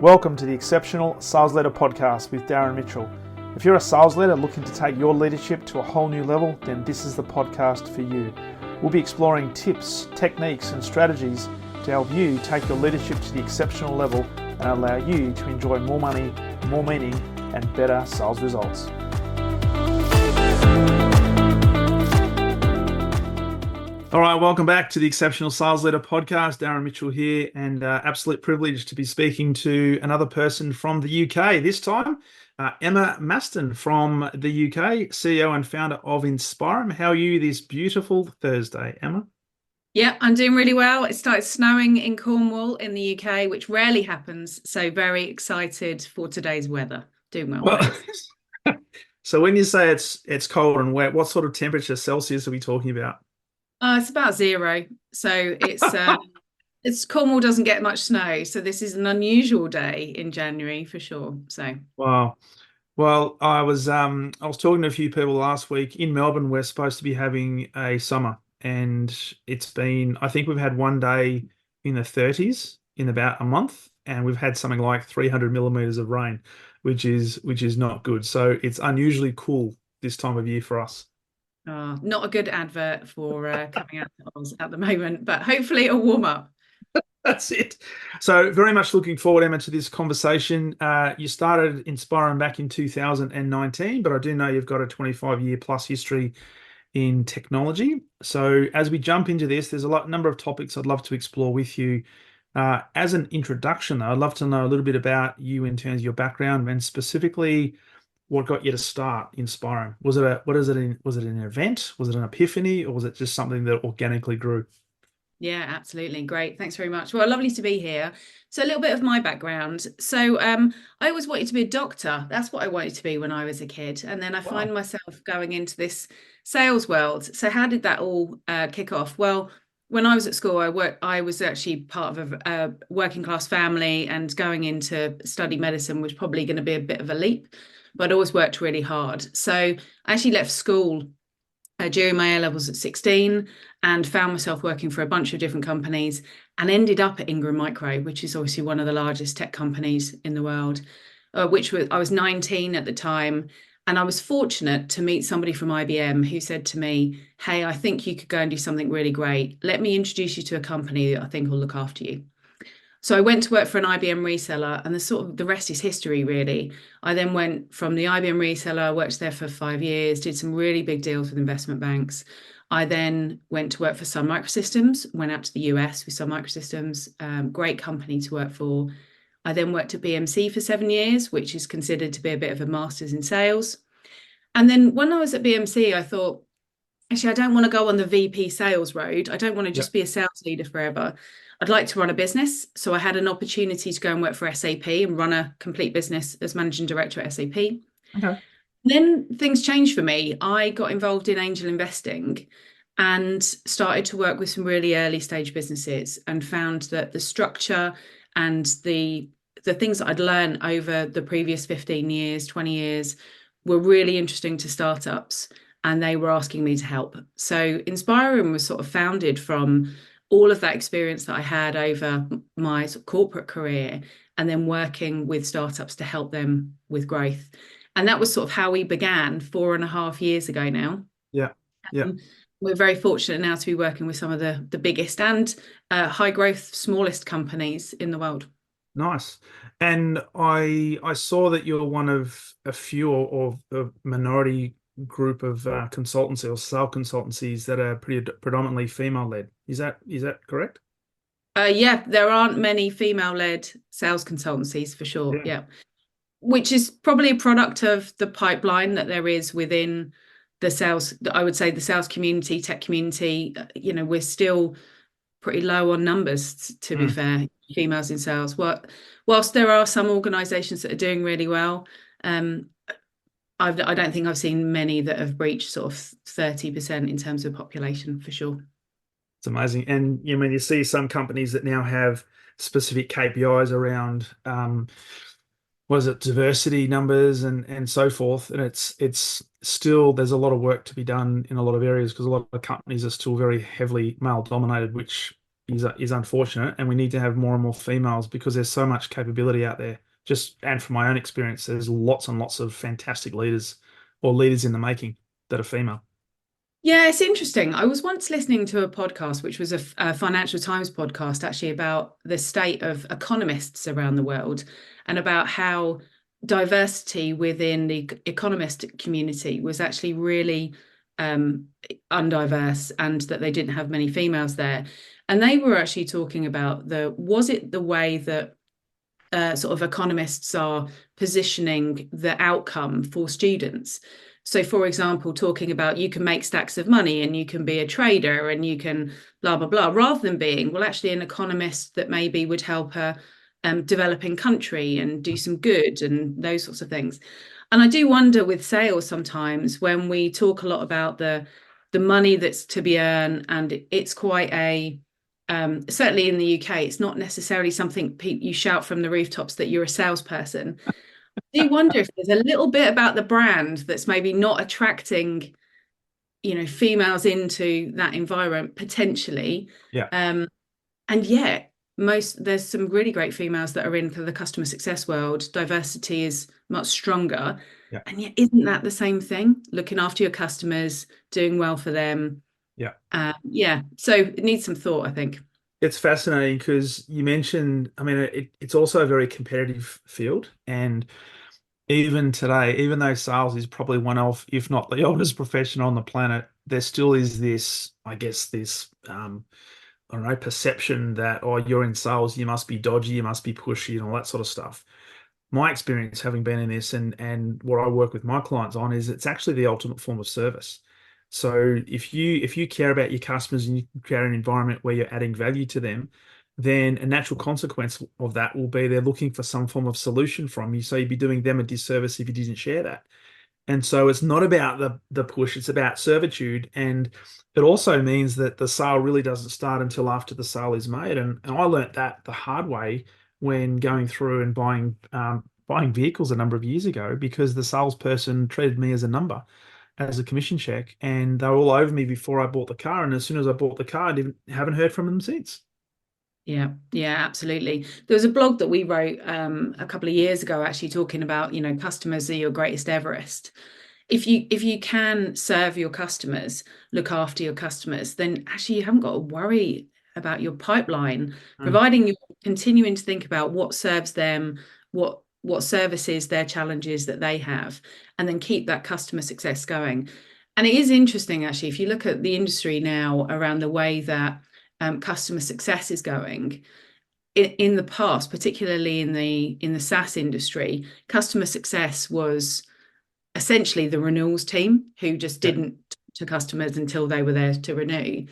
Welcome to the Exceptional Sales Leader Podcast with Darren Mitchell. If you're a sales leader looking to take your leadership to a whole new level, then this is the podcast for you. We'll be exploring tips, techniques, and strategies to help you take your leadership to the exceptional level and allow you to enjoy more money, more meaning, and better sales results. All right, welcome back to the Exceptional Sales Leader Podcast. Darren Mitchell here, and absolute privilege to be speaking to another person from the UK this time, Emma Maslen from the UK, CEO and founder of inspir'em. How are you this beautiful Thursday, Emma? Yeah, I'm doing really well. It started snowing in Cornwall in the UK, which rarely happens. So very excited for today's weather. Doing well. So when you say it's cold and wet, what sort of temperature Celsius are we talking about? It's about 0. So it's Cornwall doesn't get much snow. So this is an unusual day in January for sure. So wow. Well, I was talking to a few people last week. In Melbourne, we're supposed to be having a summer, and it's been, I think we've had one day in the 30s in about a month, and we've had something like 300 millimeters of rain, which is not good. So it's unusually cool this time of year for us. Not a good advert for coming out to Oz at the moment, but hopefully it'll warm up. That's it. So very much looking forward, Emma, to this conversation. You started inspir'em back in 2019, but I do know you've got a 25-year plus history in technology. So as we jump into this, there's a number of topics I'd love to explore with you. As an introduction, though, I'd love to know a little bit about you in terms of your background and specifically what got you to start inspir'em. Was it an event? Was it an epiphany, or was it just something that organically grew? Yeah, absolutely. Great. Thanks very much. Well, lovely to be here. So a little bit of my background. So I always wanted to be a doctor. That's what I wanted to be when I was a kid. And then I find myself going into this sales world. So how did that all kick off? Well, when I was at school, I was actually part of a working class family, and going into study medicine was probably going to be a bit of a leap, but I always worked really hard. So I actually left school during my A-levels at 16 and found myself working for a bunch of different companies and ended up at Ingram Micro, which is obviously one of the largest tech companies in the world, I was 19 at the time. And I was fortunate to meet somebody from IBM who said to me, hey, I think you could go and do something really great. Let me introduce you to a company that I think will look after you. So I went to work for an IBM reseller, and the rest is history, really. I then went from the IBM reseller, I worked there for 5 years, did some really big deals with investment banks. I then went to work for Sun Microsystems, went out to the US with Sun Microsystems, great company to work for. I then worked at BMC for 7 years, which is considered to be a bit of a master's in sales. And then when I was at BMC, I thought, actually, I don't want to go on the VP sales road. I don't want to just be a sales leader forever. I'd like to run a business. So I had an opportunity to go and work for SAP and run a complete business as managing director at SAP. Okay. Then things changed for me. I got involved in angel investing and started to work with some really early stage businesses, and found that the structure and the things that I'd learned over the previous 15 years, 20 years were really interesting to startups, and they were asking me to help. So inspir'em was sort of founded from all of that experience that I had over my sort of corporate career, and then working with startups to help them with growth. And that was sort of how we began 4.5 years ago now. Yeah. We're very fortunate now to be working with some of the biggest and high growth, smallest companies in the world. Nice. And I saw that you're one of a few or a minority group of consultancy or sales consultancies that are predominantly female-led. Is that correct? Yeah, there aren't many female-led sales consultancies for sure. Yeah. Which is probably a product of the pipeline that there is within the sales, I would say the sales community, tech community. We're still pretty low on numbers, to be fair, females in sales. Whilst there are some organizations that are doing really well, I don't think I've seen many that have breached sort of 30% in terms of population, for sure. It's amazing. And you see some companies that now have specific KPIs around diversity numbers and so forth. And it's still, there's a lot of work to be done in a lot of areas, because a lot of companies are still very heavily male dominated, which is unfortunate, and we need to have more and more females because there's so much capability out there. Just and from my own experience, there's lots and lots of fantastic leaders or leaders in the making that are female. Yeah, it's interesting. I was once listening to a podcast, which was a Financial Times podcast, actually about the state of economists around the world and about how diversity within the economist community was actually really um, undiverse and that they didn't have many females there. And they were actually talking about was it the way that sort of economists are positioning the outcome for students. So, for example, talking about you can make stacks of money and you can be a trader and you can blah, blah, blah, rather than being, well, actually, an economist that maybe would help a developing country and do some good and those sorts of things. And I do wonder with sales sometimes when we talk a lot about the money that's to be earned, and it's quite a certainly in the UK, it's not necessarily something you shout from the rooftops that you're a salesperson. I do wonder if there's a little bit about the brand that's maybe not attracting, females into that environment potentially. Yeah, And yet, there's some really great females that are in for the customer success world. Diversity is much stronger. yeah, And yet, isn't that the same thing? Looking after your customers, doing well for them. yeah. Yeah. So it needs some thought, I think. It's fascinating because you mentioned, I mean, it's also a very competitive field. And even today, even though sales is probably one of, if not the oldest profession on the planet, there still is this, I guess, I don't know, perception that, oh, you're in sales, you must be dodgy, you must be pushy, and all that sort of stuff. My experience having been in this and what I work with my clients on is it's actually the ultimate form of service. So if you care about your customers and you create an environment where you're adding value to them, then a natural consequence of that will be they're looking for some form of solution from you. So you'd be doing them a disservice if you didn't share that. And so it's not about the push, it's about servitude. And it also means that the sale really doesn't start until after the sale is made. And I learnt that the hard way when going through and buying vehicles a number of years ago because the salesperson treated me as a number, as a commission check, and they were all over me before I bought the car. And as soon as I bought the car, haven't heard from them since. Yeah, yeah, absolutely. There was a blog that we wrote a couple of years ago, actually talking about, customers are your greatest Everest. If you can serve your customers, look after your customers, then actually you haven't got to worry about your pipeline, Mm. providing you're continuing to think about what serves them, what services, their challenges that they have, and then keep that customer success going. And it is interesting, actually, if you look at the industry now around the way that customer success is going. In the past, particularly in the SaaS industry, customer success was essentially the renewals team who just Yeah. didn't talk to customers until they were there to renew.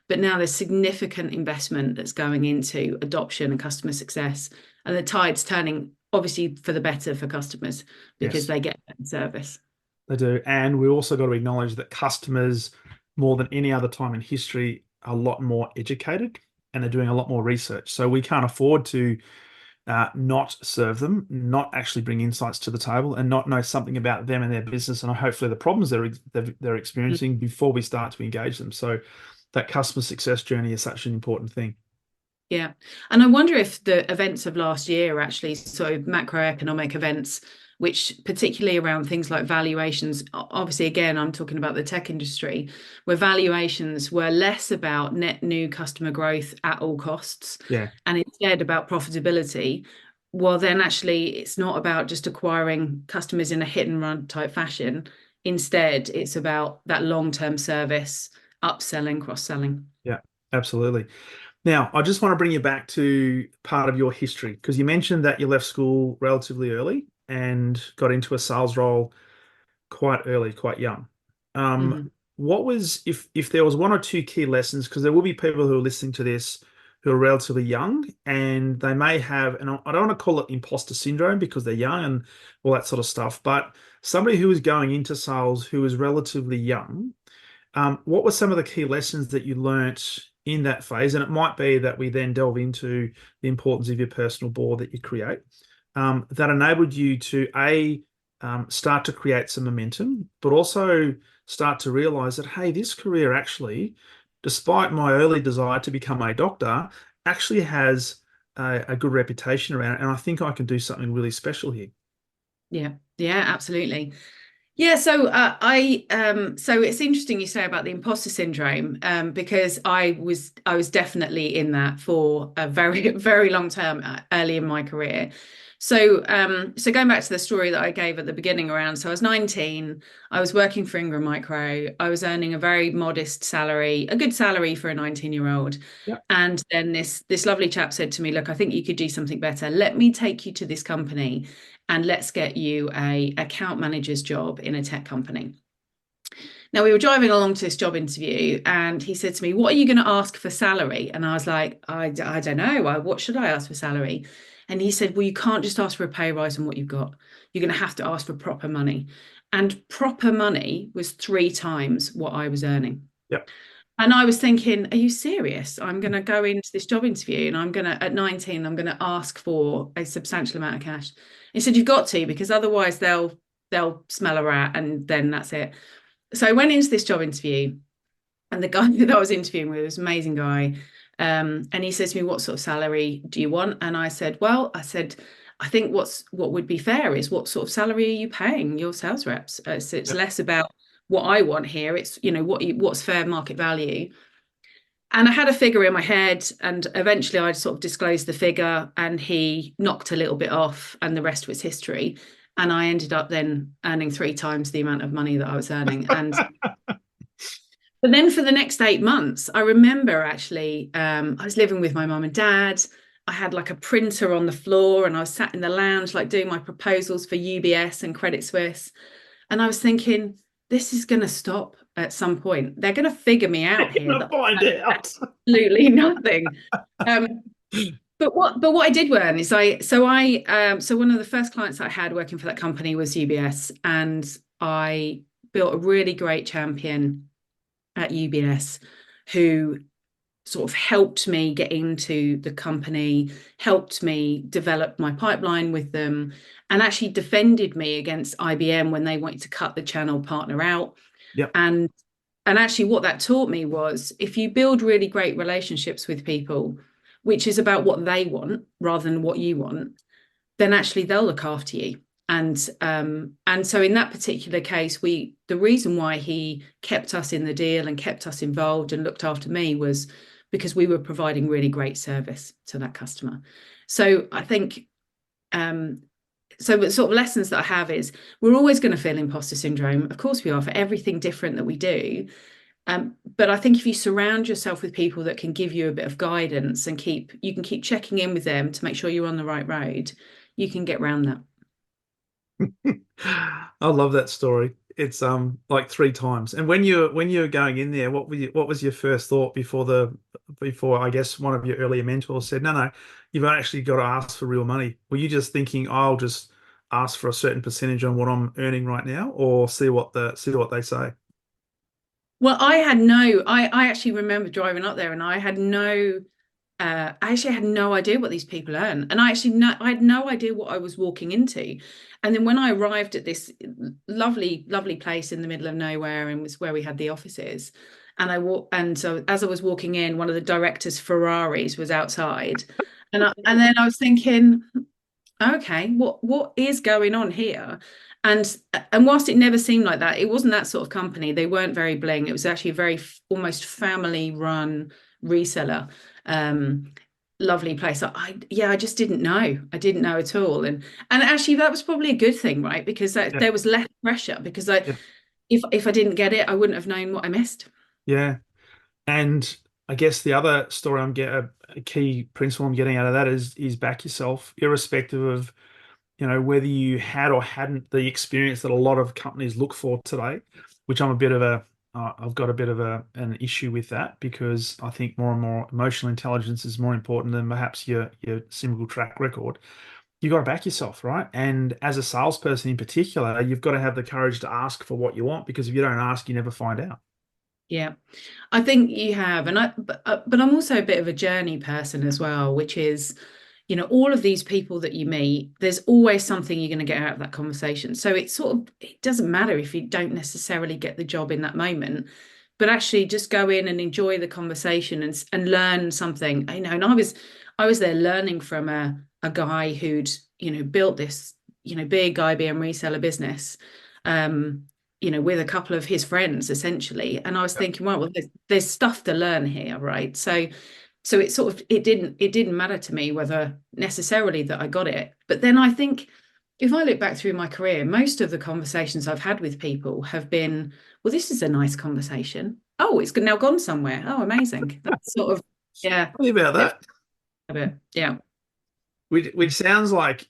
But now there's significant investment that's going into adoption and customer success, and the tide's turning obviously for the better for customers because Yes, they get better service. they do. And we also got to acknowledge that customers, more than any other time in history, are a lot more educated and they're doing a lot more research. So we can't afford to not serve them, not actually bring insights to the table, and not know something about them and their business and hopefully the problems they're experiencing before we start to engage them. So that customer success journey is such an important thing. Yeah. And I wonder if the events of last year actually, so macroeconomic events, which particularly around things like valuations, obviously, again, I'm talking about the tech industry, where valuations were less about net new customer growth at all costs Yeah, and instead about profitability. Well, then actually, it's not about just acquiring customers in a hit and run type fashion. Instead, it's about that long-term service, upselling, cross-selling. yeah, absolutely. Now, I just want to bring you back to part of your history because you mentioned that you left school relatively early and got into a sales role quite early, quite young. Um, Mhm. what was if there was one or two key lessons, because there will be people who are listening to this who are relatively young and they may have, and I don't want to call it imposter syndrome because they're young and all that sort of stuff, but somebody who is going into sales who is relatively young, what were some of the key lessons that you learnt in that phase? And it might be that we then delve into the importance of your personal board that you create that enabled you to start to create some momentum, but also start to realize that, hey, this career actually despite my early desire to become a doctor, actually has a good reputation around it. And I think I can do something really special here. Yeah, yeah, absolutely. Yeah, so so it's interesting you say about the imposter syndrome, because I was definitely in that for a very very long term, early in my career. So going back to the story that I gave at the beginning around, so I was 19, I was working for Ingram Micro, I was earning a very modest salary, a good salary for a 19-year-old. Yep. And then this lovely chap said to me, look, I think you could do something better. Let me take you to this company and let's get you a account manager's job in a tech company. Now we were driving along to this job interview and he said to me, what are you going to ask for salary? And I was like, I don't know. What should I ask for salary? And he said, well, you can't just ask for a pay rise on what you've got. You're going to have to ask for proper money. And proper money was 3 times what I was earning. Yep. And I was thinking, are you serious? I'm going to go into this job interview and I'm going to, at 19, I'm going to ask for a substantial amount of cash. He said, you've got to, because otherwise they'll smell a rat and then that's it. So I went into this job interview and the guy that I was interviewing with was an amazing guy. And he says to me, what sort of salary do you want? And I said, I think what would be fair is what sort of salary are you paying your sales reps? It's Yep. less about what I want here. It's, what's fair market value. And I had a figure in my head, and eventually I sort of disclosed the figure, and he knocked a little bit off, and the rest was history. And I ended up then earning 3 times the amount of money that I was earning. But then for the next 8 months, I remember actually, I was living with my mum and dad. I had like a printer on the floor, and I was sat in the lounge, like doing my proposals for UBS and Credit Suisse. And I was thinking, this is going to stop at some point. They're going to figure me out You're here gonna that find out. absolutely nothing. Um, but what I did learn is so one of the first clients I had working for that company was UBS, and I built a really great champion at UBS who sort of helped me get into the company, helped me develop my pipeline with them, and actually defended me against IBM when they wanted to cut the channel partner out. Yep. And actually what that taught me was if you build really great relationships with people, which is about what they want rather than what you want, then actually they'll look after you. And so in that particular case, the reason why he kept us in the deal and kept us involved and looked after me was because we were providing really great service to that customer. So I think so the sort of lessons that I have is we're always going to feel imposter syndrome. Of course we are, for everything different that we do. But I think if you surround yourself with people that can give you a bit of guidance and you can keep checking in with them to make sure you're on the right road, you can get around that. I love that story. It's like 3 times. And when you're going in there, what was your first thought before I guess one of your earlier mentors said, no, no, you've actually got to ask for real money. Were you just thinking, I'll just ask for a certain percentage on what I'm earning right now, or see what they say? Well, I actually remember driving up there and I actually had no idea what these people earn. And I had no idea what I was walking into. And then when I arrived at this lovely, lovely place in the middle of nowhere and was where we had the offices, and so as I was walking in, one of the directors' Ferraris was outside. And then I was thinking, okay, what is going on here? And whilst it never seemed like that, it wasn't that sort of company. They weren't very bling. It was actually a very almost family run reseller. Um, Lovely place. I just didn't know. I didn't know at all. And actually that was probably a good thing, right? Because Yeah, there was less pressure because yeah, if I didn't get it, I wouldn't have known what I missed. yeah. And I guess the other story a key principle I'm getting out of that is back yourself, irrespective of whether you had or hadn't the experience that a lot of companies look for today, which I've got a bit of an issue with that because I think more and more emotional intelligence is more important than perhaps your single track record. You got to back yourself, right? And as a salesperson in particular, you've got to have the courage to ask for what you want because if you don't ask, you never find out. Yeah, I think you have, but I'm also a bit of a journey person as well, which is, all of these people that you meet, there's always something you're going to get out of that conversation. So it doesn't matter if you don't necessarily get the job in that moment, but actually just go in and enjoy the conversation and learn something. And I was there learning from a guy who'd, built this, big IBM reseller business, with a couple of his friends essentially. And I was thinking, well, there's stuff to learn here, right? So it didn't matter to me whether necessarily that I got it. But then I think if I look back through my career, most of the conversations I've had with people have been, well, this is a nice conversation. Oh, it's now gone somewhere. Oh, amazing. That's sort of, yeah, Tell me about that. a bit. Yeah. Which sounds like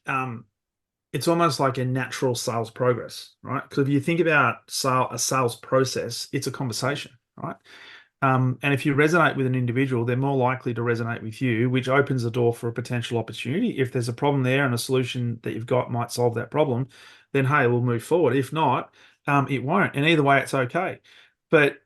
it's almost like a natural sales progress, right? Because if you think about a sales process, it's a conversation, right? And if you resonate with an individual, they're more likely to resonate with you, which opens the door for a potential opportunity. If there's a problem there and a solution that you've got might solve that problem, then hey, we'll move forward. If not, it won't. And either way, it's okay. But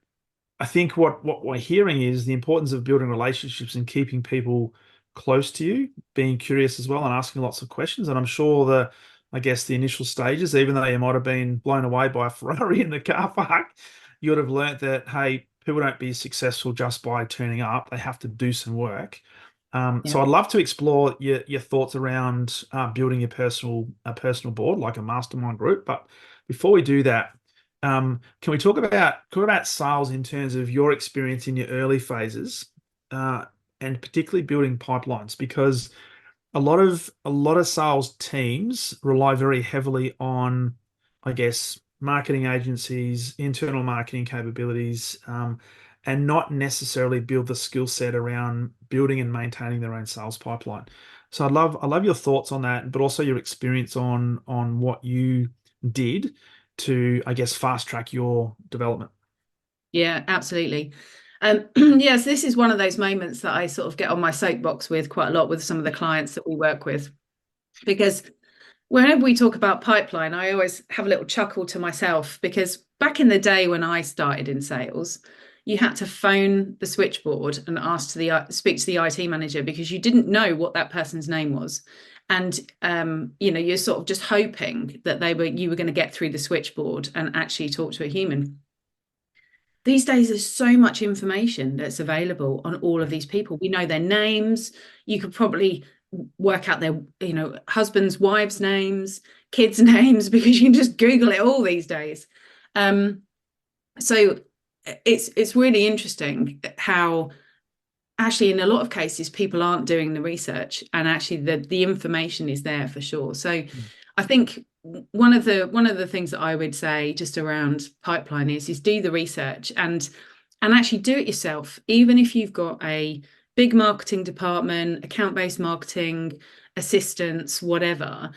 I think what we're hearing is the importance of building relationships and keeping people close to you, being curious as well and asking lots of questions. And I'm sure I guess the initial stages, even though you might have been blown away by a Ferrari in the car park, you would have learnt that, hey, people don't be successful just by turning up. They have to do some work. Yeah. So I'd love to explore your thoughts around building a personal board, like a mastermind group. But before we do that, can we talk about sales in terms of your experience in your early phases, and particularly building pipelines? Because a lot of sales teams rely very heavily on, I guess, marketing agencies, internal marketing capabilities, and not necessarily build the skill set around building and maintaining their own sales pipeline. So I'd love your thoughts on that, but also your experience on what you did to, I guess, fast track your development. Yeah, absolutely. Yes, this is one of those moments that I sort of get on my soapbox with quite a lot with some of the clients that we work with, because whenever we talk about pipeline, I always have a little chuckle to myself because back in the day when I started in sales, you had to phone the switchboard and ask speak to the IT manager because you didn't know what that person's name was. And you're sort of just hoping that you were going to get through the switchboard and actually talk to a human. These days, there's so much information that's available on all of these people. We know their names. You could probably work out their, husbands, wives' names, kids' names, because you can just Google it all these days. So it's really interesting how actually in a lot of cases people aren't doing the research, and actually the information is there for sure. So I think one of the things that I would say just around pipeline is do the research and actually do it yourself, even if you've got a big marketing department, account-based marketing, assistants, whatever.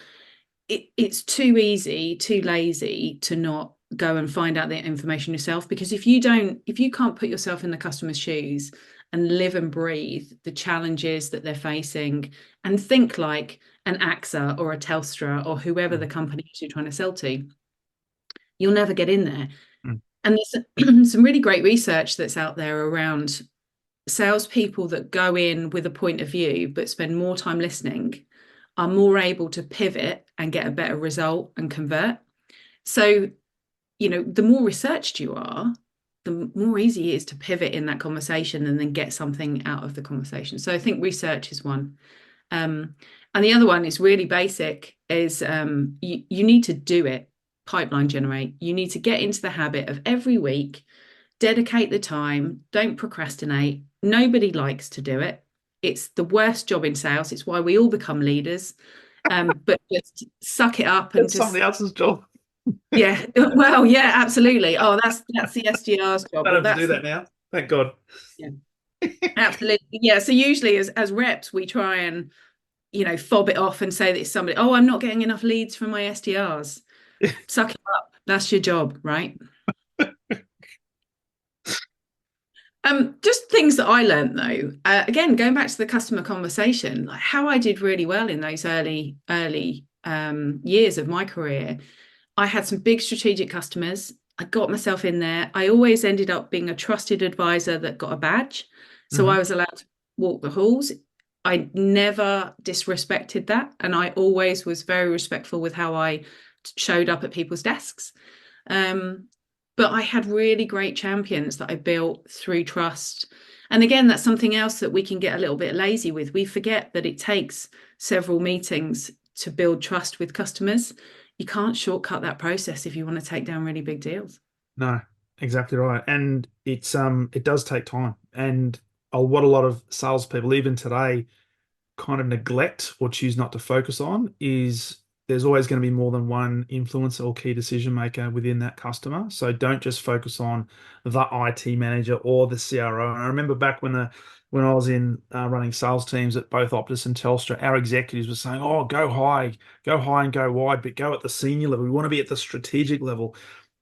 It's too easy, too lazy to not go and find out the information yourself, because if you can't put yourself in the customer's shoes and live and breathe the challenges that they're facing and think like an AXA or a Telstra or whoever the company is you're trying to sell to, you'll never get in there. Mm. And there's some really great research that's out there around salespeople that go in with a point of view but spend more time listening are more able to pivot and get a better result and convert. So, the more researched you are, the more easy it is to pivot in that conversation and then get something out of the conversation. So I think research is one. And the other one is really basic, is you need to do it, pipeline generate. You need to get into the habit of every week, dedicate the time, don't procrastinate. Nobody likes to do it. It's the worst job in sales. It's why we all become leaders. But just suck it up and That's just, somebody else's job. yeah, well, yeah, absolutely. Oh, that's the SDR's job. Don't Well, have to do that's that now. Thank God. yeah, absolutely. Yeah. So usually as reps, we try and, fob it off and say that it's somebody, oh, I'm not getting enough leads from my SDRs. Suck it up. That's your job, right? Just things that I learned though. Again, going back to the customer conversation, like how I did really well in those early years of my career. I had some big strategic customers. I got myself in there. I always ended up being a trusted advisor that got a badge. So I was allowed to walk the halls. I never disrespected that. And I always was very respectful with how I showed up at people's desks. but I had really great champions that I built through trust. And again, that's something else that we can get a little bit lazy with. We forget that it takes several meetings to build trust with customers. You can't shortcut that process if you want to take down really big deals. No, exactly right. And it does take time. And what a lot of salespeople, even today, kind of neglect or choose not to focus on is there's always going to be more than one influencer or key decision maker within that customer. So don't just focus on the IT manager or the CRO. And I remember back when I was in running sales teams at both Optus and Telstra, our executives were saying, "Oh, go high and go wide, but go at the senior level. We want to be at the strategic level."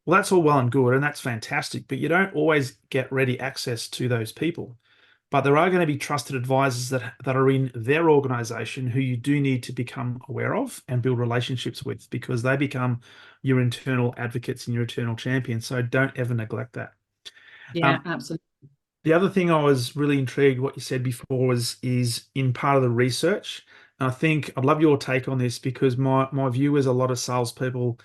Well, that's all well and good, and that's fantastic, but you don't always get ready access to those people. But there are going to be trusted advisors that are in their organization who you do need to become aware of and build relationships with because they become your internal advocates and your internal champions. So don't ever neglect that. Yeah, Um, absolutely. the other thing I was really intrigued what you said before is in part of the research. And I think I'd love your take on this because my view is a lot of salespeople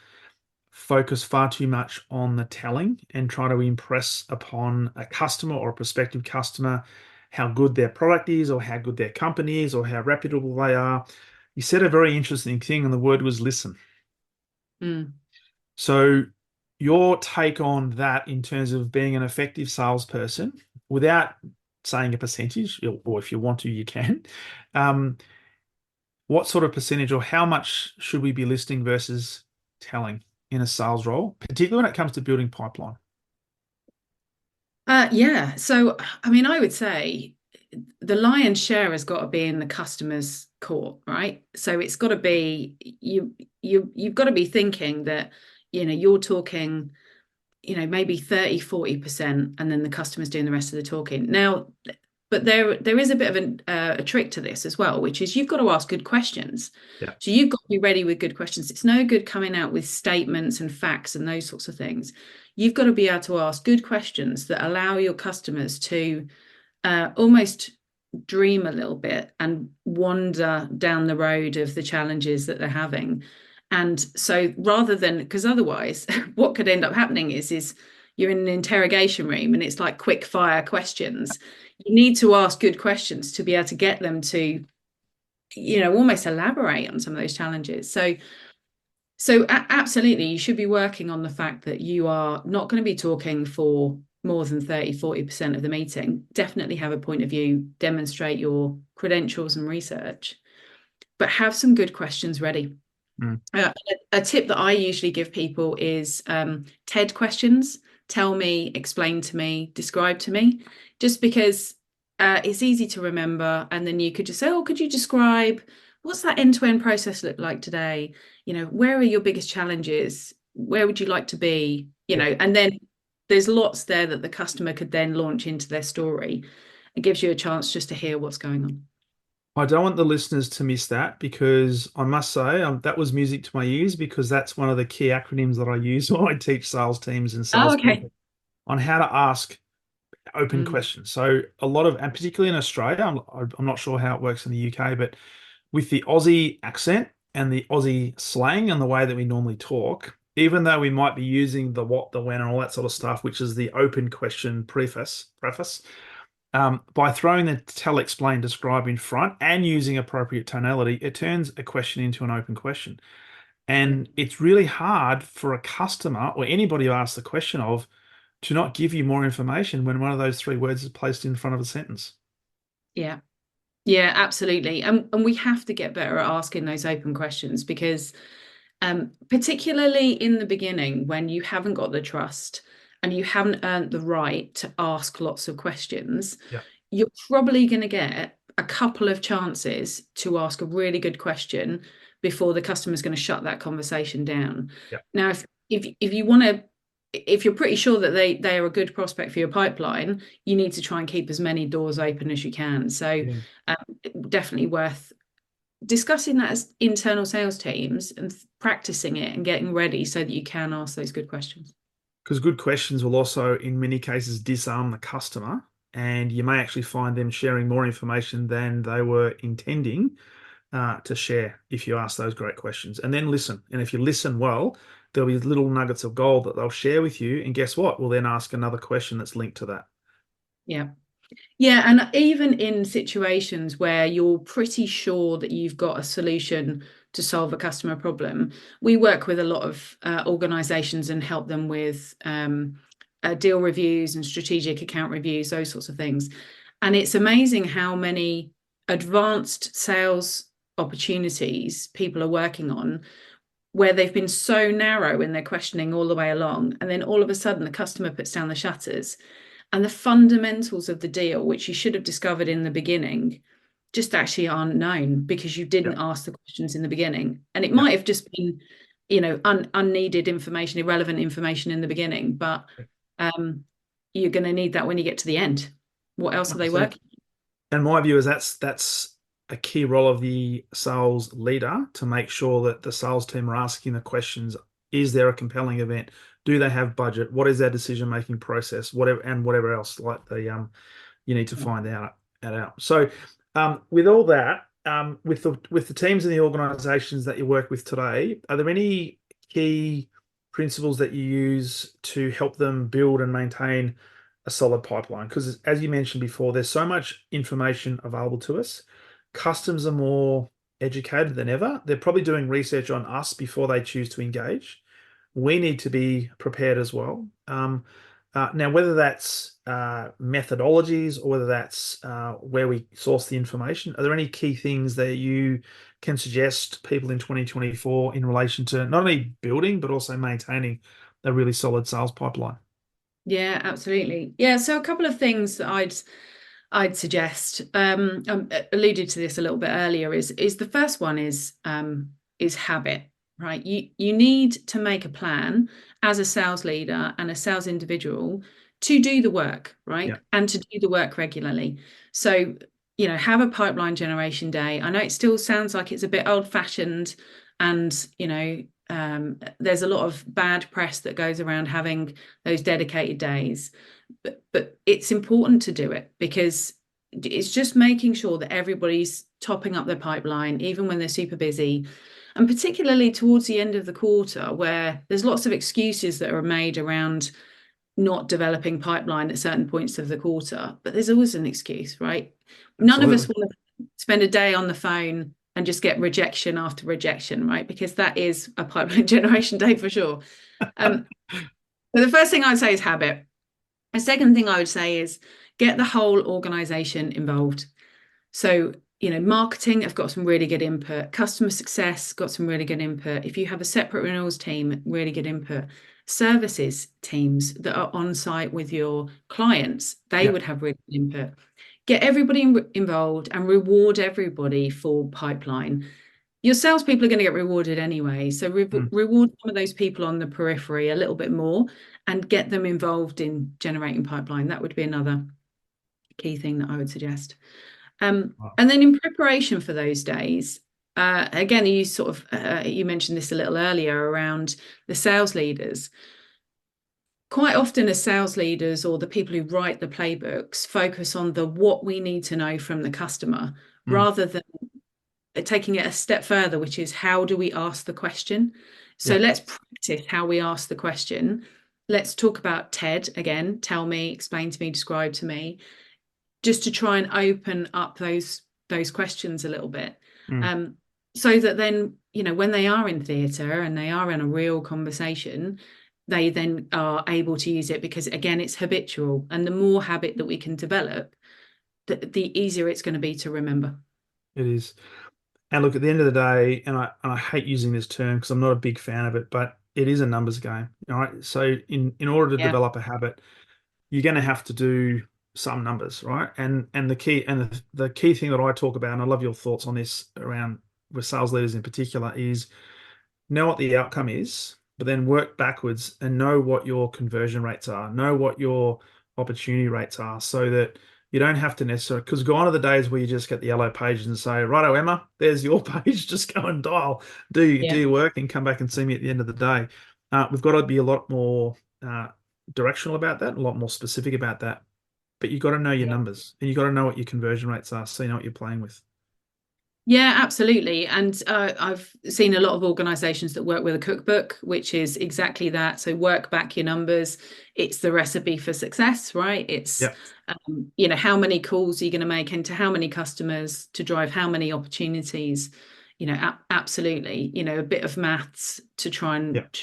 focus far too much on the telling and try to impress upon a customer or a prospective customer how good their product is or how good their company is or how reputable they are. You said a very interesting thing, and the word was listen. Mm. So, your take on that in terms of being an effective salesperson, without saying a percentage, or if you want to, you can. Um, what sort of percentage or how much should we be listening versus telling in a sales role, particularly when it comes to building pipeline? Yeah. So, I mean, I would say the lion's share has got to be in the customer's court, right? So it's got to be you've got to be thinking that, you're talking, maybe 30, 40%, and then the customer's doing the rest of the talking. Now, but there is a bit of a trick to this as well, which is you've got to ask good questions. Yeah. So you've got to be ready with good questions. It's no good coming out with statements and facts and those sorts of things. You've got to be able to ask good questions that allow your customers to almost dream a little bit and wander down the road of the challenges that they're having. And so rather than, because otherwise, what could end up happening is you're in an interrogation room and it's like quick fire questions. You need to ask good questions to be able to get them to, almost elaborate on some of those challenges. So absolutely, you should be working on the fact that you are not going to be talking for more than 30, 40% of the meeting. Definitely have a point of view, demonstrate your credentials and research, but have some good questions ready. Mm. A tip that I usually give people is TED questions. Tell me, explain to me, describe to me, just because it's easy to remember. And then you could just say, oh, could you describe what's that end-to-end process look like today? Where are your biggest challenges? Where would you like to be? Yeah. And then there's lots there that the customer could then launch into their story. It gives you a chance just to hear what's going on. I don't want the listeners to miss that because I must say that was music to my ears because that's one of the key acronyms that I use when I teach sales teams and Oh, okay. salespeople on how to ask open Mm, questions. So a lot of, and particularly in Australia, I'm not sure how it works in the UK, but with the Aussie accent and the Aussie slang and the way that we normally talk, even though we might be using the what, the when, and all that sort of stuff, which is the open question preface, by throwing the tell, explain, describe in front and using appropriate tonality, it turns a question into an open question. And it's really hard for a customer or anybody who asks the question of to not give you more information when one of those three words is placed in front of a sentence. yeah. Yeah, absolutely. And we have to get better at asking those open questions because particularly in the beginning when you haven't got the trust and you haven't earned the right to ask lots of questions, Yeah. you're probably going to get a couple of chances to ask a really good question before the customer's going to shut that conversation down. Yeah. Now, if you want to, if you're pretty sure that they are a good prospect for your pipeline, you need to try and keep as many doors open as you can. So Yeah. definitely worth discussing that as internal sales teams and practicing it and getting ready so that you can ask those good questions. Because good questions will also, in many cases, disarm the customer, and you may actually find them sharing more information than they were intending to share if you ask those great questions. And then listen. And if you listen well, there'll be little nuggets of gold that they'll share with you. And guess what? We'll then ask another question that's linked to that. Yeah. Yeah, and even in situations where you're pretty sure that you've got a solution to solve a customer problem, we work with a lot of organizations and help them with deal reviews and strategic account reviews, those sorts of things. And it's amazing how many advanced sales opportunities people are working on where they've been so narrow in their questioning all the way along. And then all of a sudden, the customer puts down the shutters and the fundamentals of the deal, which you should have discovered in the beginning, just actually aren't known because you didn't Yeah. ask the questions in the beginning. And it Yeah. might have just been, unneeded information, irrelevant information in the beginning, but you're going to need that when you get to the end. What else are they 100%. working? And my view is that's a key role of the sales leader to make sure that the sales team are asking the questions. Is there a compelling event? Do they have budget? What is their decision-making process? Whatever else like the you need to find out. So with all that, with the teams and the organizations that you work with today, are there any key principles that you use to help them build and maintain a solid pipeline? Because as you mentioned before, there's so much information available to us. Customers are more educated than ever. They're probably doing research on us before they choose to engage. We need to be prepared as well. Now, whether that's methodologies or whether that's where we source the information, are there any key things that you can suggest people in 2024 in relation to not only building but also maintaining a really solid sales pipeline? Yeah, absolutely. Yeah, so a couple of things that I'd suggest. Alluded to this a little bit earlier. Is the first one is habit, right? You need to make a plan as a sales leader and a sales individual to do the work, right? Yeah. And to do the work regularly. So, have a pipeline generation day. I know it still sounds like it's a bit old-fashioned, and there's a lot of bad press that goes around having those dedicated days. But it's important to do it because it's just making sure that everybody's topping up their pipeline, even when they're super busy. And particularly towards the end of the quarter, where there's lots of excuses that are made around not developing pipeline at certain points of the quarter, but there's always an excuse, right? None of us Absolutely. want to spend a day on the phone and just get rejection after rejection, right? Because that is a pipeline generation day for sure. So the first thing I would say is habit. The second thing I would say is get the whole organization involved. So, marketing have got some really good input. Customer success got some really good input. If you have a separate renewals team, really good input. Services teams that are on site with your clients, they Yeah. would have really good input. Get everybody involved and reward everybody for pipeline. Your salespeople are going to get rewarded anyway. So Mm. reward some of those people on the periphery a little bit more and get them involved in generating pipeline. That would be another key thing that I would suggest. Wow. And then in preparation for those days, again, you mentioned this a little earlier around the sales leaders. Quite often as sales leaders or the people who write the playbooks focus on the what we need to know from the customer Mm. rather than taking it a step further, which is how do we ask the question? So Yeah. let's practice how we ask the question. Let's talk about TED again. Tell me, explain to me, describe to me, just to try and open up those questions a little bit. Mm. So that then, when they are in theatre and they are in a real conversation, they then are able to use it because again, it's habitual. And the more habit that we can develop, the easier it's going to be to remember. It is. And look, at the end of the day, and I hate using this term because I'm not a big fan of it, but it is a numbers game. All right. So in order to Yeah. develop a habit, you're going to have to do some numbers, right? And the key thing that I talk about, and I love your thoughts on this around with sales leaders in particular, is know what the outcome is, but then work backwards and know what your conversion rates are, know what your opportunity rates are, so that you don't have to necessarily, because gone are the days where you just get the yellow pages and say, righto, Emma, there's your page, just go and dial, do Yeah. your work and come back and see me at the end of the day. We've got to be a lot more directional about that, a lot more specific about that. But you've got to know your Yeah. numbers and you've got to know what your conversion rates are so you know what you're playing with. Yeah, absolutely. And I've seen a lot of organizations that work with a cookbook, which is exactly that. So work back your numbers. It's the recipe for success, right? It's, Yeah, how many calls are you going to make into how many customers to drive how many opportunities? Absolutely. A bit of maths yeah, to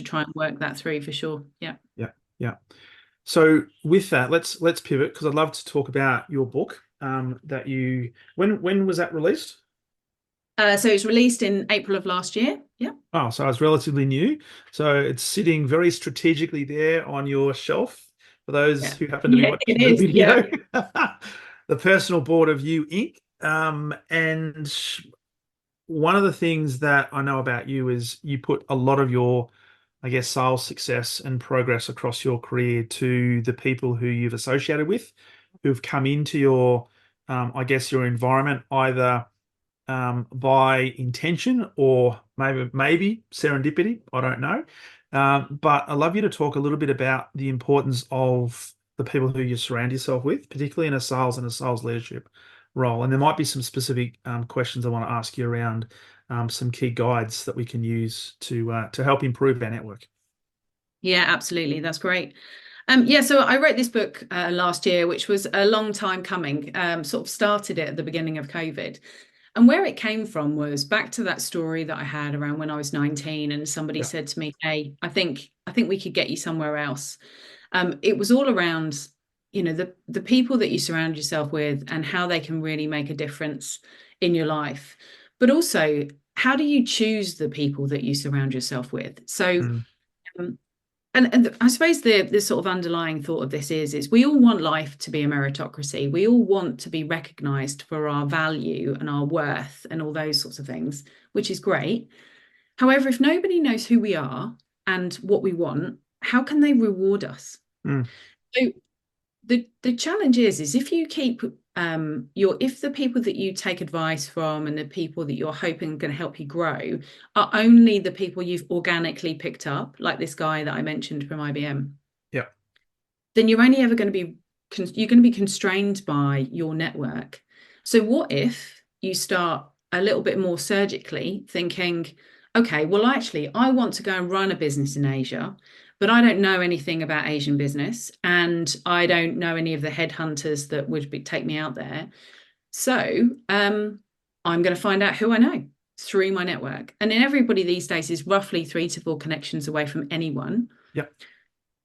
try and work that through for sure. Yeah. yeah, yeah. So with that, let's pivot because I'd love to talk about your book that you when was that released? So it's released in April of last year. Yeah. Oh, so it's relatively new. So it's sitting very strategically there on your shelf for those Yeah. who happen to be Yeah, it watching the is. Yeah. video. The personal board of you Inc. And one of the things that I know about you is you put a lot of your, I guess, sales success and progress across your career to the people who you've associated with, who've come into your, I guess, your environment, either by intention or maybe serendipity. I don't know. But I'd love you to talk a little bit about the importance of the people who you surround yourself with, particularly in a sales and a sales leadership role. And there might be some specific questions I want to ask you around some key guides that we can use to help improve our network. Yeah, absolutely. That's great. Yeah, so I wrote this book last year, which was a long time coming. Sort of started it at the beginning of COVID. And where it came from was back to that story that I had around when I was 19 and somebody Yeah. said to me, "Hey, I think we could get you somewhere else." It was all around, the people that you surround yourself with and how they can really make a difference in your life. But also, how do you choose the people that you surround yourself with? So, Mm, um, and I suppose the sort of underlying thought of this is we all want life to be a meritocracy. We all want to be recognized for our value and our worth and all those sorts of things, which is great. However, if nobody knows who we are and what we want, how can they reward us? mm, So the challenge is if you keep if the people that you take advice from and the people that you're hoping are going to help you grow are only the people you've organically picked up, like this guy that I mentioned from IBM, yeah. then you're only ever going to be you're going to be constrained by your network. So what if you start a little bit more surgically thinking, okay, well, actually, I want to go and run a business in Asia, but I don't know anything about Asian business, and I don't know any of the headhunters that would take me out there. So I'm going to find out who I know through my network. And then everybody these days is roughly 3 to 4 connections away from anyone. Yeah.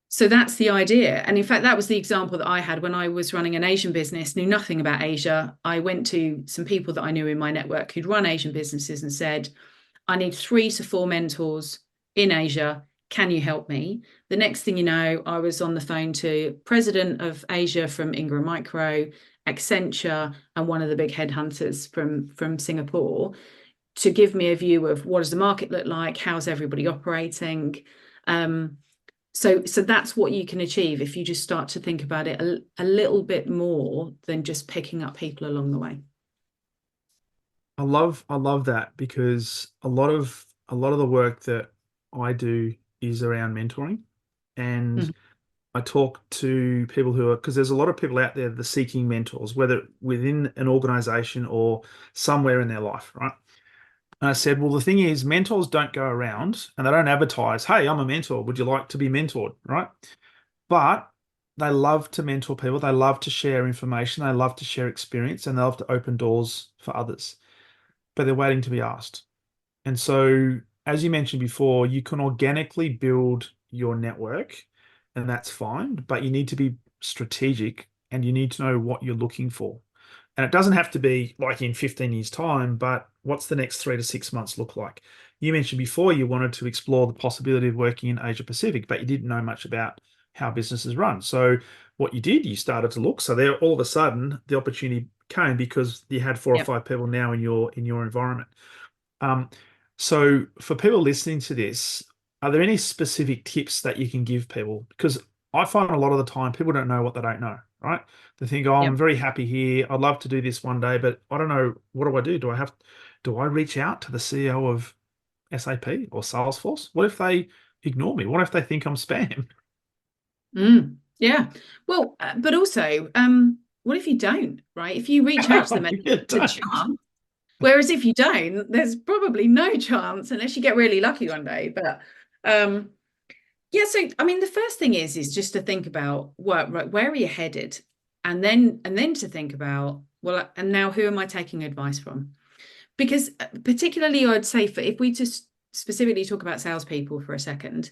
So that's the idea. And in fact, that was the example that I had when I was running an Asian business, knew nothing about Asia. I went to some people that I knew in my network who'd run Asian businesses and said, I need 3 to 4 mentors in Asia. Can you help me? The next thing you know, I was on the phone to president of Asia from Ingram Micro, Accenture, and one of the big headhunters from Singapore to give me a view of what does the market look like? How's everybody operating? Um, so that's what you can achieve if you just start to think about it a little bit more than just picking up people along the way. I love that because a lot of the work that I do is around mentoring. And Mhm. I talk to people who are, because there's a lot of people out there that are seeking mentors, whether within an organization or somewhere in their life, right? And I said, well, the thing is, mentors don't go around and they don't advertise, hey, I'm a mentor. Would you like to be mentored? Right? But they love to mentor people. They love to share information. They love to share experience and they love to open doors for others, but they're waiting to be asked. And so, as you mentioned before, you can organically build your network, and that's fine, but you need to be strategic and you need to know what you're looking for. And it doesn't have to be like in 15 years' time, but what's the next 3 to 6 months look like? You mentioned before you wanted to explore the possibility of working in Asia Pacific, but you didn't know much about how businesses run. So what you did, you started to look. So there, all of a sudden, the opportunity came because you had four or Yep. five people now in your environment. Um, so for people listening to this, are there any specific tips that you can give people? Because I find a lot of the time people don't know what they don't know, right? They think, oh, I'm Yep. very happy here. I'd love to do this one day, but I don't know. What do I do? Do I reach out to the CEO of SAP or Salesforce? What if they ignore me? What if they think I'm spam? Yeah. Well, but also, what if you don't, right? If you reach out to them and You it's a don't. chance, Whereas if you don't, there's probably no chance unless you get really lucky one day. But yeah, so I mean, the first thing is just to think about what, right, where are you headed? And then to think about, well, and now who am I taking advice from? Because particularly I'd say for if we just specifically talk about salespeople for a second,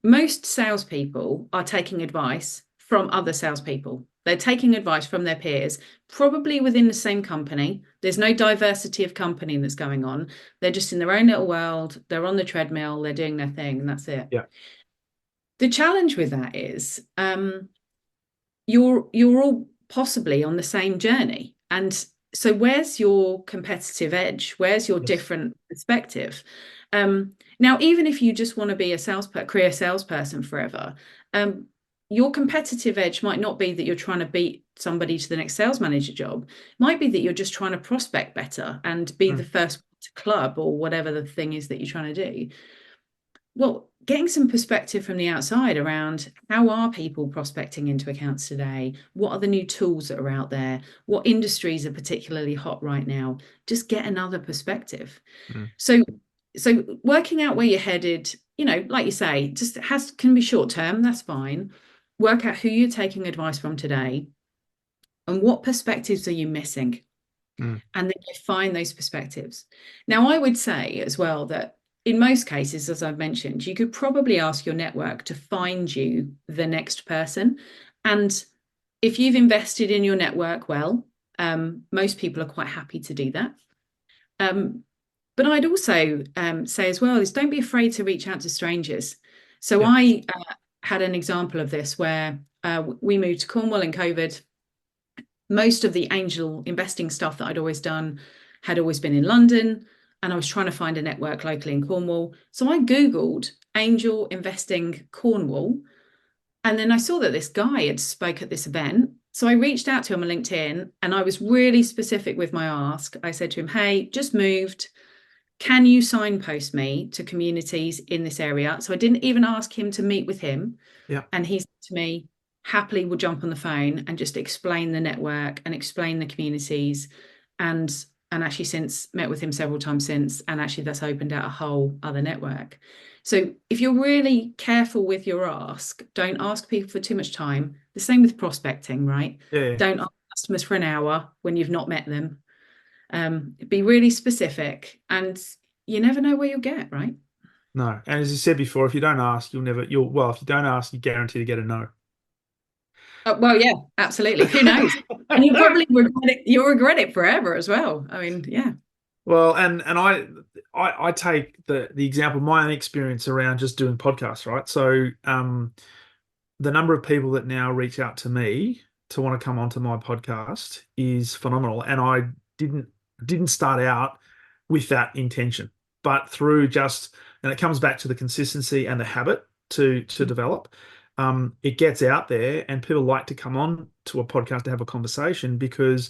most salespeople are taking advice from other salespeople. They're taking advice from their peers, probably within the same company. There's no diversity of company that's going on. They're just in their own little world. They're on the treadmill. They're doing their thing, and that's it. Yeah. The challenge with that is you're all possibly on the same journey, and so where's your competitive edge? Where's your Yes. different perspective? Now, even if you just want to be a career salesperson forever, your competitive edge might not be that you're trying to beat somebody to the next sales manager job. It might be that you're just trying to prospect better and be the first to club or whatever the thing is that you're trying to do. Well, getting some perspective from the outside around how are people prospecting into accounts today? What are the new tools that are out there? What industries are particularly hot right now? Just get another perspective. So working out where you're headed, like you say, just can be short term, that's fine. Work out who you're taking advice from today and what perspectives are you missing? And then you find those perspectives. Now, I would say as well that in most cases, as I've mentioned, you could probably ask your network to find you the next person. And if you've invested in your network well, most people are quite happy to do that. But I'd also say as well is don't be afraid to reach out to strangers. So Yeah. I had an example of this where we moved to Cornwall in COVID. Most of the angel investing stuff that I'd always done had always been in London, and I was trying to find a network locally in Cornwall. So I Googled angel investing Cornwall, and then I saw that this guy had spoke at this event. So I reached out to him on LinkedIn, and I was really specific with my ask. I said to him, hey, just moved. Can you signpost me to communities in this area? So I didn't even ask him to meet with him. Yeah. And he said to me, happily will jump on the phone and just explain the network and explain the communities. And actually since met with him several times since, and actually that's opened out a whole other network. So if you're really careful with your ask, don't ask people for too much time. The same with prospecting, right? Yeah. Don't ask customers for an hour when you've not met them. Be really specific, and you never know where you'll get, right? No. And as you said before, if you don't ask, well, if you don't ask, you guarantee to get a no. Well, yeah, absolutely. Who knows? And you'll probably regret it. You'll regret it forever as well. I mean, yeah. Well, and I take the example, my own experience around just doing podcasts, right? So the number of people that now reach out to me to want to come onto my podcast is phenomenal. And I didn't start out with that intention, but through and it comes back to the consistency and the habit to develop. It gets out there and people like to come on to a podcast to have a conversation because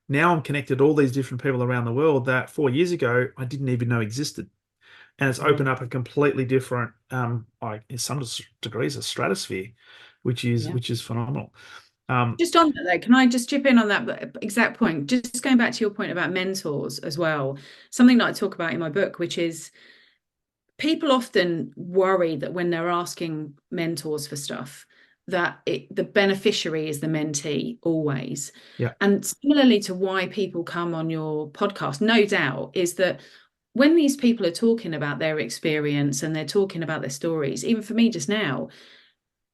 now I'm connected to all these different people around the world that 4 years ago I didn't even know existed. And it's opened up a completely different, in some degrees, a stratosphere, which is phenomenal. Just on that though, can I just chip in on that exact point? Just going back to your point about mentors as well, something that I talk about in my book, which is people often worry that when they're asking mentors for stuff, that the beneficiary is the mentee always. Yeah. And similarly to why people come on your podcast, no doubt, is that when these people are talking about their experience and they're talking about their stories, even for me just now,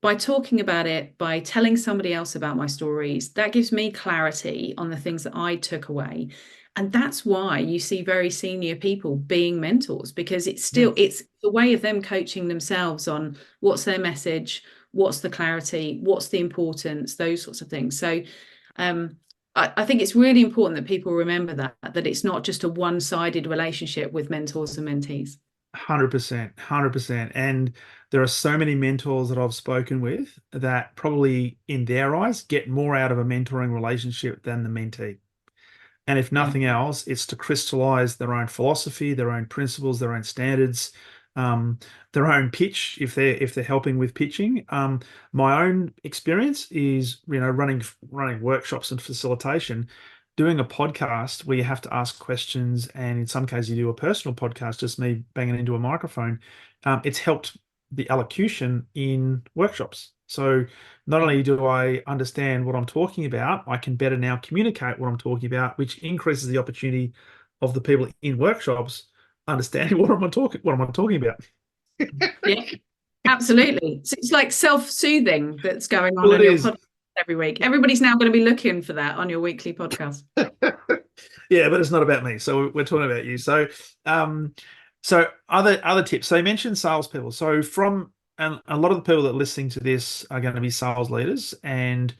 by talking about it, by telling somebody else about my stories, that gives me clarity on the things that I took away. And that's why you see very senior people being mentors, because it's the way of them coaching themselves on what's their message, what's the clarity, what's the importance, those sorts of things. So I think it's really important that people remember that it's not just a one-sided relationship with mentors and mentees. 100%, 100%. And there are so many mentors that I've spoken with that probably in their eyes get more out of a mentoring relationship than the mentee. And if nothing else, it's to crystallize their own philosophy, their own principles, their own standards, their own pitch if they're helping with pitching. My own experience is, running workshops and facilitation. doing a podcast where you have to ask questions, and in some cases you do a personal podcast, just me banging into a microphone, it's helped the elocution in workshops. So not only do I understand what I'm talking about, I can better now communicate what I'm talking about, which increases the opportunity of the people in workshops understanding what am I talking about. Yeah, absolutely. So it's like self-soothing that's going Well, on it your is. podcast every week. Everybody's now going to be looking for that on your weekly podcast. Yeah, but it's not about me. So we're talking about you. Um, so other tips. So you mentioned salespeople. So and a lot of the people that are listening to this are going to be sales leaders and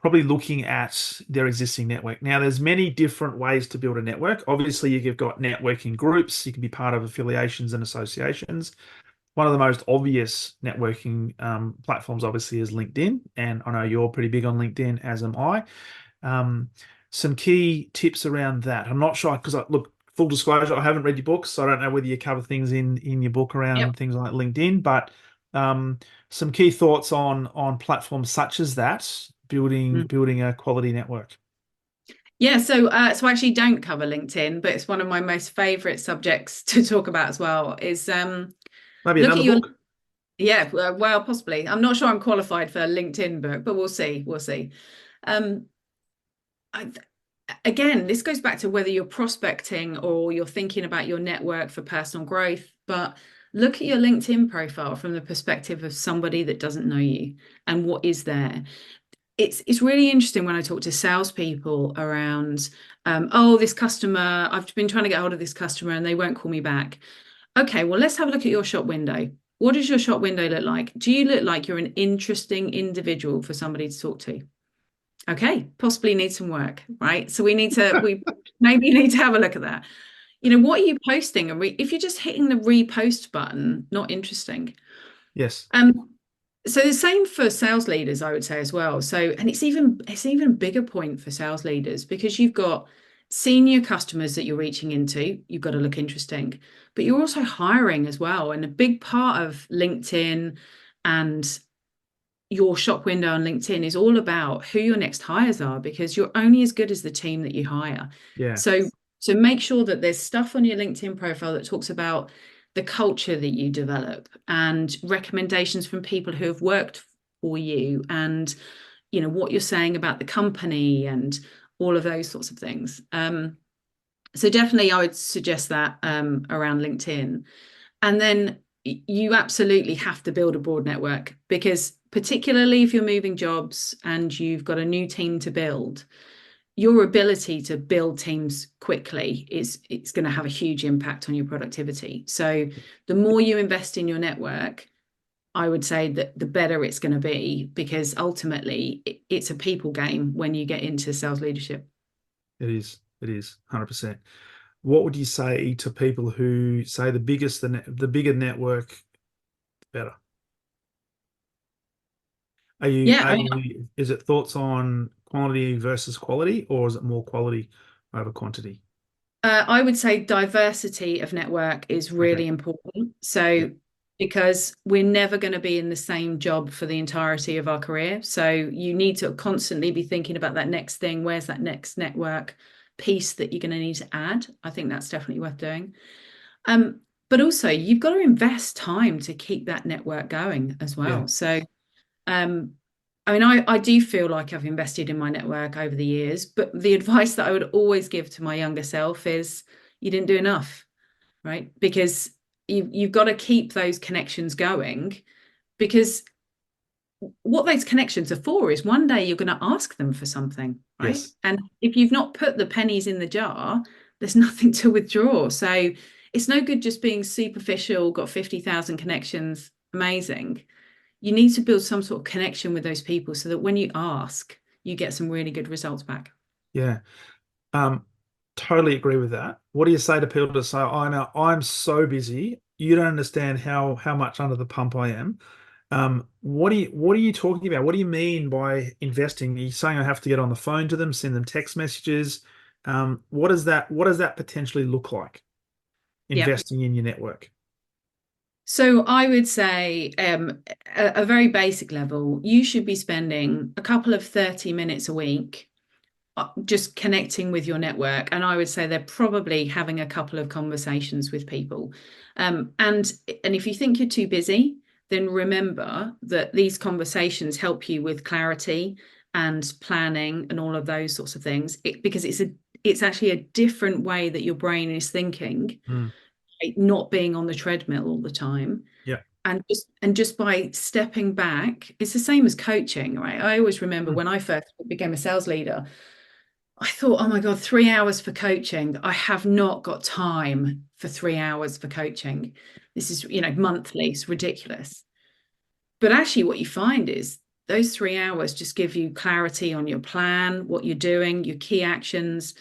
probably looking at their existing network. Now, there's many different ways to build a network. Obviously, you've got networking groups. You can be part of affiliations and associations. One of the most obvious networking platforms, obviously, is LinkedIn. And I know you're pretty big on LinkedIn, as am I. Um, some key tips around that. I'm not sure because look, full disclosure, I haven't read your books, so I don't know whether you cover things in your book Yep. around things like LinkedIn, but some key thoughts on platforms such as that, building a quality network. Yeah, so I actually don't cover LinkedIn, but it's one of my most favorite subjects to talk about as well. Is Maybe look at another your book. yeah, well, possibly. I'm not sure I'm qualified for a LinkedIn book, but we'll see. We'll see. Um, I, again, this goes back to whether you're prospecting or you're thinking about your network for personal growth, but look at your LinkedIn profile from the perspective of somebody that doesn't know you and what is there. It's really interesting when I talk to salespeople around, oh, this customer, I've been trying to get hold of this customer and they won't call me back. Okay, well, let's have a look at your shop window. What does your shop window look like? Do you look like you're an interesting individual for somebody to talk to? Okay, possibly need some work, right? So we maybe need to have a look at that. What are you posting? And if you're just hitting the repost button, not interesting. Yes. Um, so the same for sales leaders, I would say as well. So, and it's even a bigger point for sales leaders because you've got senior customers that you're reaching into. You've got to look interesting, but you're also hiring as well. And a big part of LinkedIn and your shop window on LinkedIn is all about who your next hires are because you're only as good as the team that you hire. Yeah. So make sure that there's stuff on your LinkedIn profile that talks about the culture that you develop and recommendations from people who have worked for you and what you're saying about the company and all of those sorts of things. So definitely I would suggest that around LinkedIn. And then you absolutely have to build a broad network because particularly if you're moving jobs and you've got a new team to build, your ability to build teams quickly is it's going to have a huge impact on your productivity. So the more you invest in your network, I would say that the better it's going to be because ultimately it's a people game when you get into sales leadership. It is. It is 100%. What would you say to people who say the bigger network, the better? Yeah, Is it thoughts on quantity versus quality, or is it more quality over quantity? I would say diversity of network is Okay. really important. Yeah. So, because we're never going to be in the same job for the entirety of our career. So, you need to constantly be thinking about that next thing. Where's that next network piece that you're going to need to add? I think that's definitely worth doing. But also, you've got to invest time to keep that network going as Yeah. well. So, um, I mean, I do feel like I've invested in my network over the years, but the advice that I would always give to my younger self is you didn't do enough, right? Because you've got to keep those connections going because what those connections are for is one day you're going to ask them for something, right? Yes. And if you've not put the pennies in the jar, there's nothing to withdraw. So it's no good just being superficial, got 50,000 connections, amazing. You need to build some sort of connection with those people so that when you ask, you get some really good results back. Yeah. Um, Totally agree with that. What do you say to people to say, "I know I'm so busy, you don't understand how much under the pump I am." What are you talking about? What do you mean by investing? Are you saying I have to get on the phone to them, send them text messages? What does that potentially look like? Yeah. Investing in your network. So I would say a very basic level, you should be spending a couple of 30 minutes a week just connecting with your network. And I would say they're probably having a couple of conversations with people. And if you think you're too busy, then remember that these conversations help you with clarity and planning and all of those sorts of things. Because it's actually a different way that your brain is thinking, Mm. right? Not being on the treadmill all the time. Yeah. And just by stepping back, it's the same as coaching, right? I always remember Mm. when I first became a sales leader, I thought, oh my God, 3 hours for coaching. I have not got time for 3 hours for coaching. This is, monthly. It's ridiculous. But actually, what you find is those 3 hours just give you clarity on your plan, what you're doing, your key actions,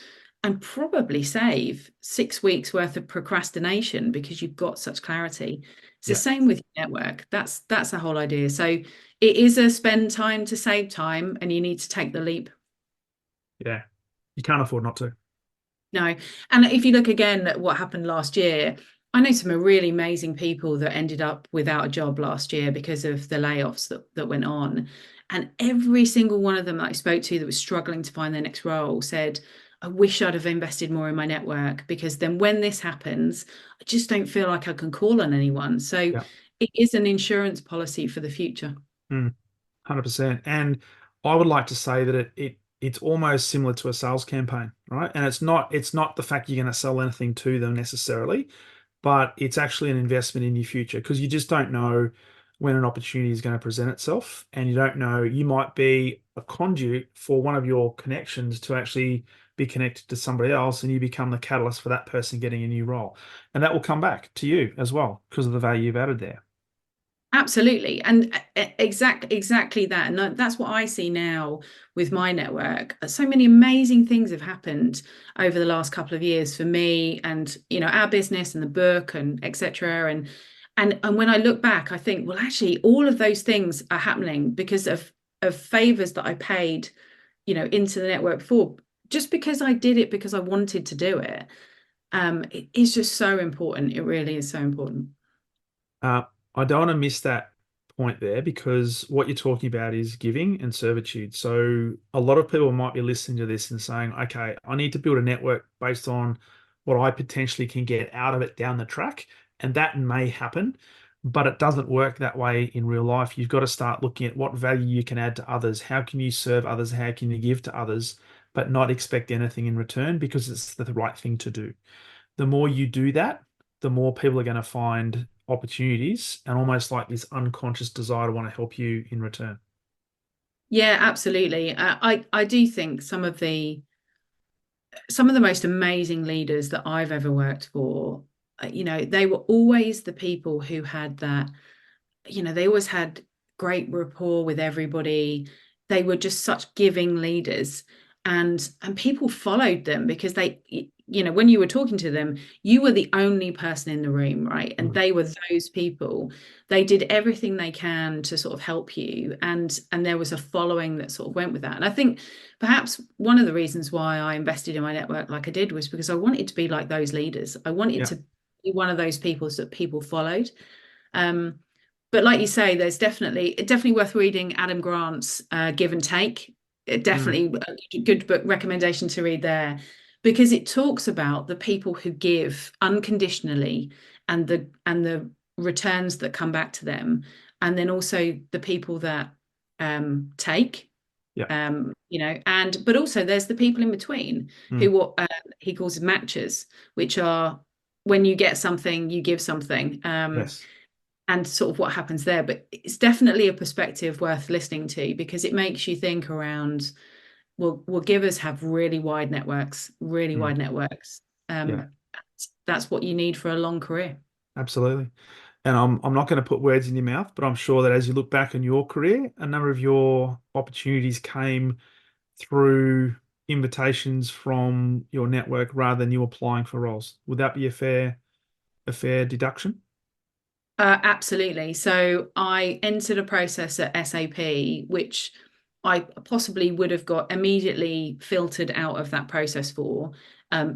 and probably save 6 weeks worth of procrastination because you've got such clarity. It's the Yeah. same with your network. That's the whole idea. So it is a spend time to save time, and you need to take the leap. Yeah. You can't afford not to. No. And if you look again at what happened last year, I know some really amazing people that ended up without a job last year because of the layoffs that went on. And every single one of them that I spoke to that was struggling to find their next role said, I wish I'd have invested more in my network because then when this happens, I just don't feel like I can call on anyone. So Yeah. it is an insurance policy for the future. 100%. And I would like to say that it's almost similar to a sales campaign, right? And it's not the fact you're going to sell anything to them necessarily, but it's actually an investment in your future because you just don't know when an opportunity is going to present itself, and you don't know, you might be a conduit for one of your connections to actually be connected to somebody else, and you become the catalyst for that person getting a new role, and that will come back to you as well because of the value you've added there. Absolutely. And exactly that. And that's what I see now with my network. So many amazing things have happened over the last couple of years for me and, our business and the book and etc. And when I look back, I think, well, actually, all of those things are happening because of favors that I paid, into the network for, just because I did it because I wanted to do it. It is just so important. It really is so important. Uh, I don't want to miss that point there because what you're talking about is giving and servitude. So a lot of people might be listening to this and saying, okay, I need to build a network based on what I potentially can get out of it down the track. And that may happen, but it doesn't work that way in real life. You've got to start looking at what value you can add to others. How can you serve others? How can you give to others, but not expect anything in return because it's the right thing to do. The more you do that, the more people are going to find opportunities and almost like this unconscious desire to want to help you in return. Yeah, absolutely. I do think some of the most amazing leaders that I've ever worked for, they were always the people who had that, they always had great rapport with everybody. They were just such giving leaders, and people followed them because when you were talking to them, you were the only person in the room, right? And Mm. they were those people. They did everything they can to sort of help you, and there was a following that sort of went with that. And I think perhaps one of the reasons why I invested in my network like I did was because I wanted to be like those leaders. I wanted Yeah. to be one of those people that people followed. Um, but like you say, there's definitely worth reading Adam Grant's Give and Take. Mm. Definitely a good book recommendation to read there because it talks about the people who give unconditionally and the returns that come back to them, and then also the people that take, Yeah. and but also there's the people in between Mm. who what he calls matches, which are when you get something, you give something. Yes. And sort of what happens there. But it's definitely a perspective worth listening to because it makes you think around, will givers have really wide networks, really Mm. wide networks. Yeah. That's what you need for a long career. Absolutely. And I'm not going to put words in your mouth, but I'm sure that as you look back on your career, a number of your opportunities came through invitations from your network rather than you applying for roles. Would that be a fair deduction? Absolutely. So I entered a process at SAP, which I possibly would have got immediately filtered out of that process for,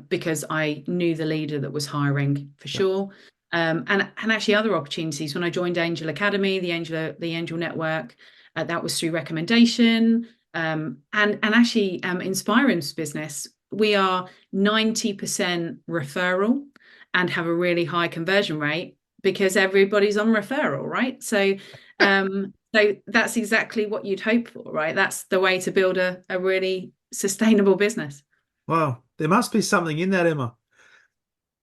because I knew the leader that was hiring for Yeah. sure. And actually other opportunities. When I joined Angel Academy, the Angel Network, that was through recommendation. And actually, inspir'em's business, we are 90% referral and have a really high conversion rate because everybody's on referral, right? So that's exactly what you'd hope for, right? That's the way to build a really sustainable business. Wow, there must be something in that, Emma.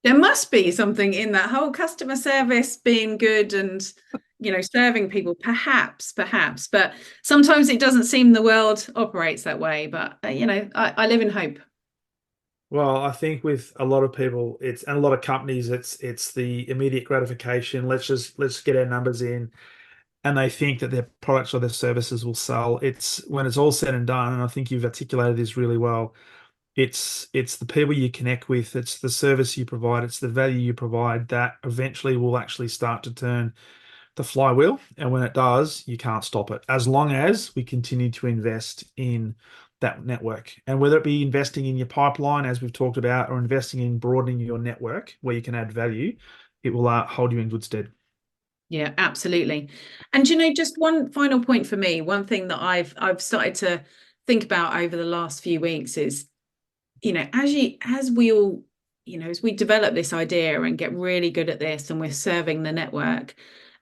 There must be something in that whole customer service being good and, serving people, perhaps, but sometimes it doesn't seem the world operates that way. But, I live in hope. Well, I think with a lot of people, and a lot of companies, it's the immediate gratification. Let's get our numbers in, and they think that their products or their services will sell. It's when it's all said and done, and I think you've articulated this really well. It's the people you connect with, it's the service you provide, it's the value you provide that eventually will actually start to turn the flywheel. And when it does, you can't stop it as long as we continue to invest in that network. And whether it be investing in your pipeline, as we've talked about, or investing in broadening your network where you can add value, it will hold you in good stead. Yeah, absolutely. And just one final point for me, one thing that I've started to think about over the last few weeks is, as we all, as we develop this idea and get really good at this and we're serving the network,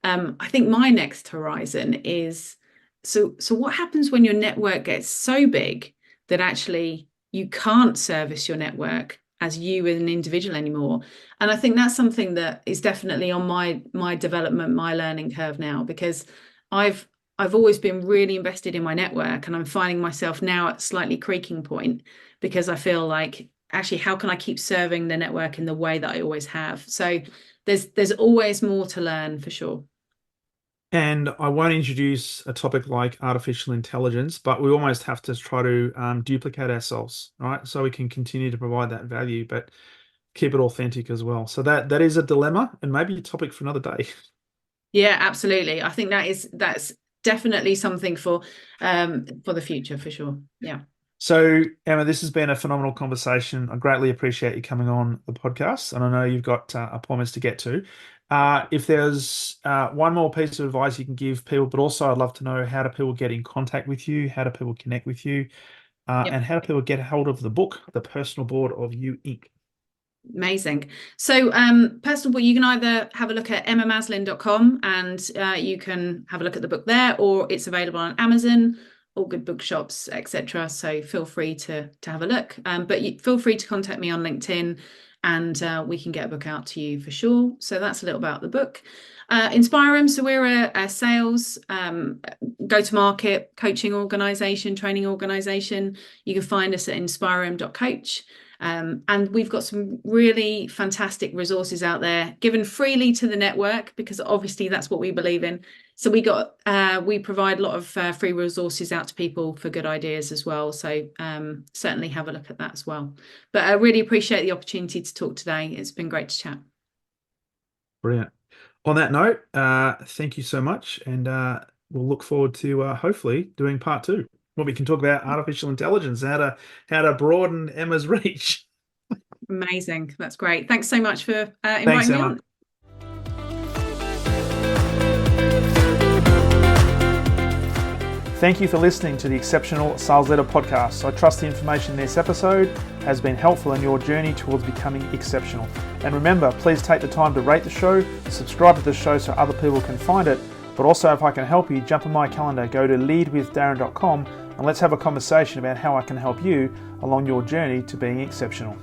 I think my next horizon is, so what happens when your network gets so big that actually you can't service your network as you as an individual anymore? And I think that's something that is definitely on my development, my learning curve now, because I've always been really invested in my network, and I'm finding myself now at slightly creaking point because I feel like, actually, how can I keep serving the network in the way that I always have? So there's always more to learn for sure. And I won't introduce a topic like artificial intelligence, but we almost have to try to duplicate ourselves, right? So we can continue to provide that value, but keep it authentic as well. So that is a dilemma, and maybe a topic for another day. Yeah, absolutely. I think that's definitely something for the future for sure. Yeah. So, Emma, this has been a phenomenal conversation. I greatly appreciate you coming on the podcast, and I know you've got appointments to get to. If there's one more piece of advice you can give people, but also I'd love to know, how do people get in contact with you? How do people connect with you? Yep. And how do people get hold of the book, The Personal Board of You, Inc.? Amazing. So personal book, you can either have a look at emmamaslen.com and you can have a look at the book there, or it's available on Amazon, all good bookshops, etc. So feel free to have a look. But feel free to contact me on LinkedIn, and we can get a book out to you for sure. So that's a little about the book. inspir'em, so we're a sales go-to-market coaching organization, training organization. You can find us at inspir'em.coach. And we've got some really fantastic resources out there given freely to the network, because obviously that's what we believe in. So we provide a lot of free resources out to people for good ideas as well. So certainly have a look at that as well. But I really appreciate the opportunity to talk today. It's been great to chat. Brilliant. On that note, thank you so much, and we'll look forward to hopefully doing part 2. When we can talk about artificial intelligence, how to broaden Emma's reach. Amazing. That's great. Thanks so much for Thanks, inviting me Emma. on. Thank you for listening to the Exceptional Sales Leader podcast. I trust the information in this episode has been helpful in your journey towards becoming exceptional. And remember, please take the time to rate the show, subscribe to the show so other people can find it. But also, if I can help you, jump on my calendar, go to leadwithdarren.com, and let's have a conversation about how I can help you along your journey to being exceptional.